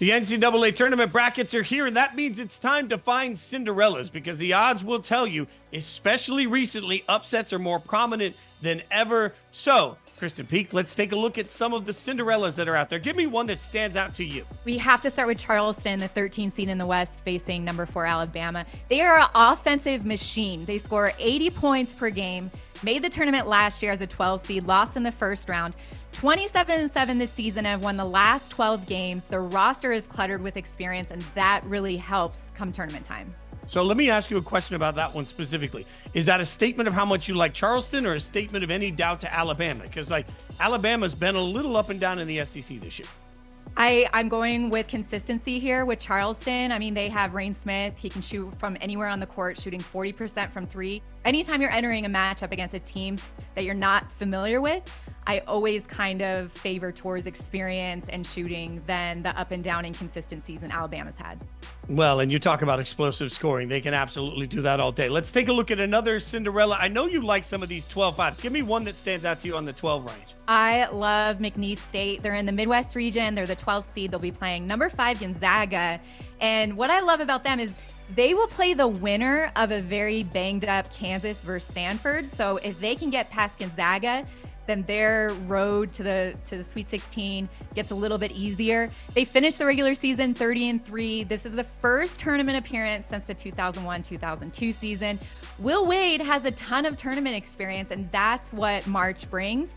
The NCAA tournament brackets are here, and that means it's time to find Cinderellas because the odds will tell you, especially recently, upsets are more prominent than ever. So, Krysten Peak, let's take a look at some of the Cinderellas that are out there. Give me one that stands out to you. We have to start with Charleston, the 13th seed in the West, facing number 4 Alabama. They are an offensive machine. They score 80 points per game, made the tournament last year as a 12 seed, lost in the first round. 27-7 this season, have won the last 12 games. Their roster is cluttered with experience, and that really helps come tournament time. So let me ask you a question about that one specifically. Is that a statement of how much you like Charleston or a statement of any doubt to Alabama? Because Alabama's been a little up and down in the SEC this year. I'm going with consistency here with Charleston. I mean, they have Rain Smith. He can shoot from anywhere on the court, shooting 40% from three. Anytime you're entering a matchup against a team that you're not familiar with, I always kind of favor towards experience and shooting than the up and down inconsistencies that Alabama's had. Well, and you talk about explosive scoring. They can absolutely do that all day. Let's take a look at another Cinderella. I know you like some of these 12-5s. Give me one that stands out to you on the 12 range. I love McNeese State. They're in the Midwest region. They're the 12th seed. They'll be playing number 5 Gonzaga. And what I love about them is they will play the winner of a very banged up Kansas versus Stanford. So if they can get past Gonzaga, then their road to the Sweet 16 gets a little bit easier. They finished the regular season 30-3. This is the first tournament appearance since the 2001-2002 season. Will Wade has a ton of tournament experience, and that's what March brings.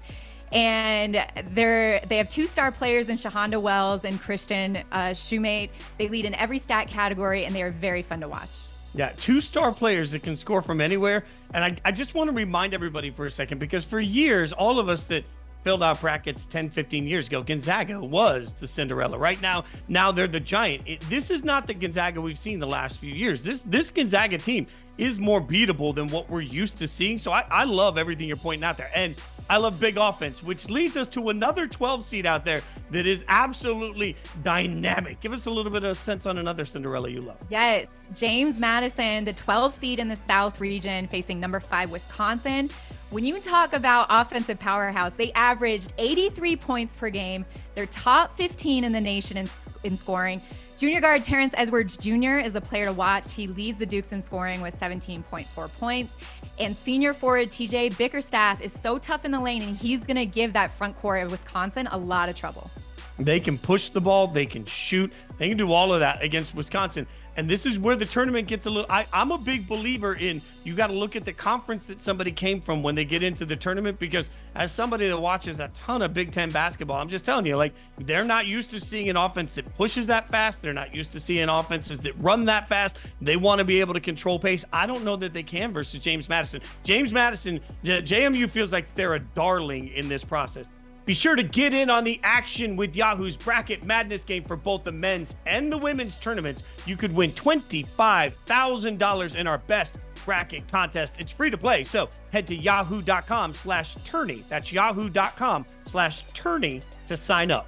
And they have 2-star players in Shahonda Wells and Krysten Shoemate. They lead in every stat category, and they are very fun to watch. Yeah, 2-star players that can score from anywhere. And I just want to remind everybody for a second, because for years, all of us that filled out brackets 10, 15 years ago, Gonzaga was the Cinderella. Right now they're the giant. This is not the Gonzaga we've seen the last few years. This Gonzaga team is more beatable than what we're used to seeing. So I love everything you're pointing out there. And I love big offense, which leads us to another 12 seed out there that is absolutely dynamic. Give us a little bit of a sense on another Cinderella you love. Yes, James Madison, the 12 seed in the South region, facing number 5 Wisconsin. When you talk about offensive powerhouse, they averaged 83 points per game. They're top 15 in the nation in scoring. Junior guard Terrence Edwards Jr. is a player to watch. He leads the Dukes in scoring with 17.4 points. And senior forward TJ Bickerstaff is so tough in the lane, and he's going to give that front court of Wisconsin a lot of trouble. They can push the ball. They can shoot. They can do all of that against Wisconsin. And this is where the tournament gets a little... I'm a big believer in you got to look at the conference that somebody came from when they get into the tournament, because as somebody that watches a ton of Big Ten basketball, I'm just telling you, they're not used to seeing an offense that pushes that fast. They're not used to seeing offenses that run that fast. They want to be able to control pace. I don't know that they can versus James Madison. James Madison, JMU feels like they're a darling in this process. Be sure to get in on the action with Yahoo's Bracket Madness game for both the men's and the women's tournaments. You could win $25,000 in our best bracket contest. It's free to play, so head to yahoo.com/tourney. That's yahoo.com/tourney to sign up.